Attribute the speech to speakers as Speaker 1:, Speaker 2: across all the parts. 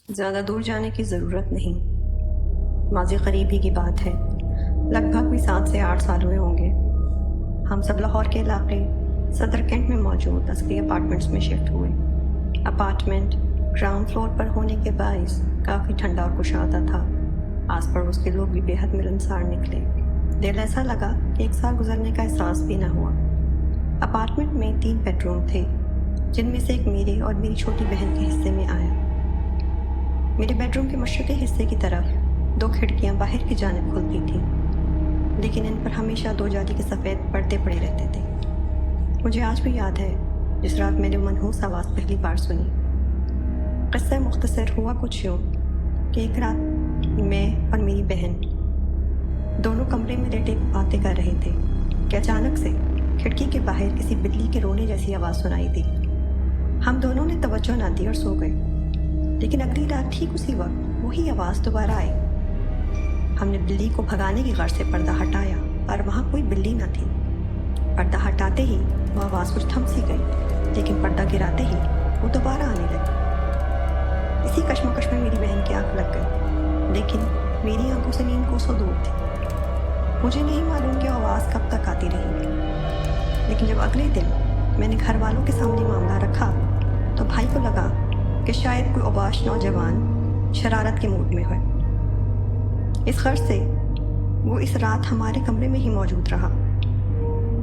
Speaker 1: ज़्यादा दूर जाने की ज़रूरत नहीं। माज़ी करीब ही की बात है, लगभग भी 7 से 8 साल हुए होंगे। हम सब लाहौर के इलाके सदर कैंट में मौजूद असली अपार्टमेंट्स में शिफ्ट हुए। अपार्टमेंट ग्राउंड फ्लोर पर होने के बायस काफ़ी ठंडा और कुशादा था। आस पड़ोस के लोग भी बेहद मिलनसार निकले। दिल ऐसा लगा कि 1 साल गुजरने का एहसास भी ना हुआ। अपार्टमेंट में 3 बेडरूम थे, जिनमें से एक मेरे और मेरी छोटी बहन के हिस्से में आया। मेरे बेडरूम के मशरक़ी हिस्से की तरफ 2 खिड़कियां बाहर की जानिब खुलती थीं, लेकिन इन पर हमेशा 2 जाली के सफ़ेद पर्दे पड़े रहते थे। मुझे आज भी याद है जिस रात मैंने मनहूस आवाज़ पहली बार सुनी। क़िस्सा मुख्तसर हुआ कुछ यूँ कि एक रात मैं और मेरी बहन दोनों कमरे में लेटे बातें कर रहे थे कि अचानक से खिड़की के बाहर किसी बिल्ली के रोने जैसी आवाज़ सुनाई दी। हम दोनों ने तवज्जो ना दी और सो गए। लेकिन अगली रात ठीक उसी वक्त वही आवाज़ दोबारा आई। हमने बिल्ली को भगाने की गर्ज से पर्दा हटाया पर वहाँ कोई बिल्ली न थी। पर्दा हटाते ही वो आवाज़ कुछ थम सी गई, लेकिन पर्दा गिराते ही वो दोबारा आने लगी। इसी कश्मकश में मेरी बहन की आँख लग गई, लेकिन मेरी आंखों से नींद कोसों दूर थी। मुझे नहीं मालूम कि आवाज़ कब तक आती रही, लेकिन जब अगले दिन मैंने घर वालों के सामने मामला रखा तो भाई को लगा कि शायद कोई अवाश नौजवान शरारत के मूड में है। इस गर्ज से वो इस रात हमारे कमरे में ही मौजूद रहा।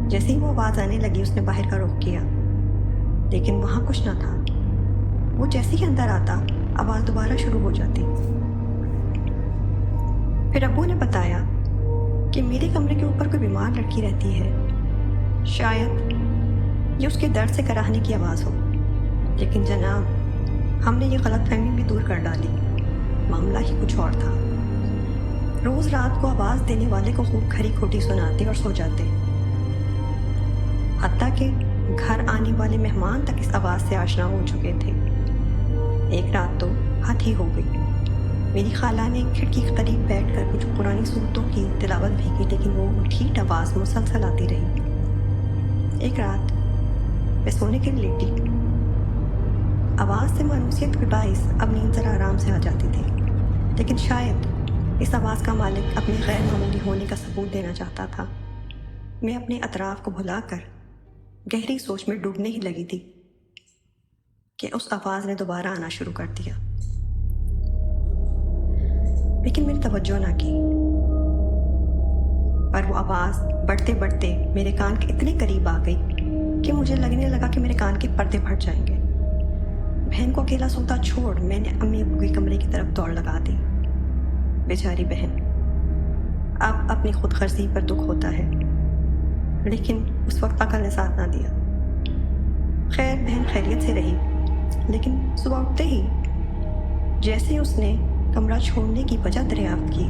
Speaker 1: जैसे ही वो आवाज़ आने लगी उसने बाहर का रुख किया, लेकिन वहाँ कुछ ना था। वो जैसे ही अंदर आता आवाज़ दोबारा शुरू हो जाती। फिर अब्बू ने बताया कि मेरे कमरे के ऊपर कोई बीमार लड़की रहती है, शायद ये उसके दर्द से कराहने की आवाज़ हो। लेकिन जनाब, हमने ये गलतफहमी भी दूर कर डाली। मामला ही कुछ और था। रोज़ रात को आवाज़ देने वाले को खूब खरी खोटी सुनाते और सो जाते, हत्ता कि घर आने वाले मेहमान तक इस आवाज़ से आशना हो चुके थे। एक रात तो हद ही हो गई। मेरी खाला ने खिड़की के करीब बैठकर कुछ पुरानी सूरतों की तिलावत भी की, लेकिन वो ठीक आवाज़ मुसलसल आती रही। एक रात मैं सोने के लिए लेटी। आवाज़ से मानूसियत के बाइस अब नींद ज़रा आराम से आ जाती थी, लेकिन शायद इस आवाज़ का मालिक अपने गैर मामूली होने का सबूत देना चाहता था। मैं अपने अतराफ़ को भुलाकर गहरी सोच में डूबने ही लगी थी कि उस आवाज़ ने दोबारा आना शुरू कर दिया, लेकिन मेरी तवज्जो ना की। पर वो आवाज़ बढ़ते बढ़ते मेरे कान के इतने करीब आ गई कि मुझे लगने लगा कि मेरे कान के पर्दे फट जाएंगे। बहन को अकेला सोता छोड़ मैंने अम्मी अब्बू के कमरे की तरफ दौड़ लगा दी। बेचारी बहन, अब अपनी खुद गर्जी पर दुख होता है, लेकिन उस वक्त अकल ने साथ ना दिया। खैर, बहन खैरियत से रही, लेकिन सुबह उठते ही जैसे उसने कमरा छोड़ने की वजह दरियाफ्त की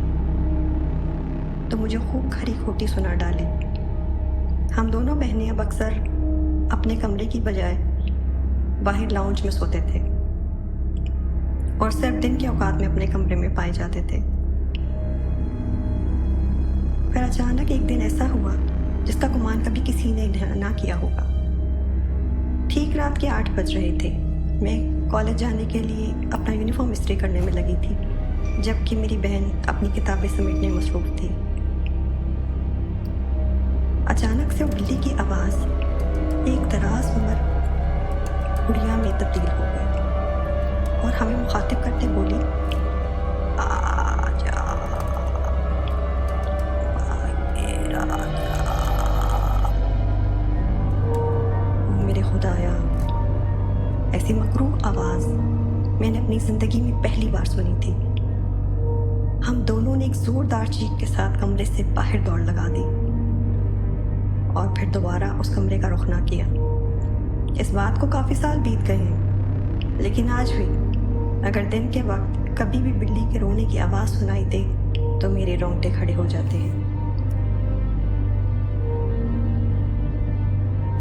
Speaker 1: तो मुझे खूब खरी खोटी सुना डाली। हम दोनों बहनें अब अक्सर अपने कमरे की बजाय बाहर लाउंज में सोते थे और सिर्फ दिन के औकात में अपने कमरे में पाए जाते थे। फिर अचानक एक दिन ऐसा हुआ जिसका गुमान कभी किसी ने ना किया होगा। ठीक रात के 8 बज रहे थे। मैं कॉलेज जाने के लिए अपना यूनिफॉर्म इस्त्री करने में लगी थी, जबकि मेरी बहन अपनी किताबें समेटने में मसरूफ थी। अचानक से वो बिल्ली की आवाज़ एक दराज उम्र गुड़िया में तब्दील हो गई और हमें मुखातिब करते बोली, आजा मेरे खुदाया। ऐसी मकरूह आवाज़ मैंने अपनी ज़िंदगी में पहली बार सुनी थी। हम दोनों ने एक ज़ोरदार चीख के साथ कमरे से बाहर दौड़ लगा दी और फिर दोबारा उस कमरे का रुख ना किया। इस बात को काफ़ी साल बीत गए हैं, लेकिन आज भी अगर दिन के वक्त कभी भी बिल्ली के रोने की आवाज़ सुनाई दे तो मेरे रोंगटे खड़े हो जाते हैं।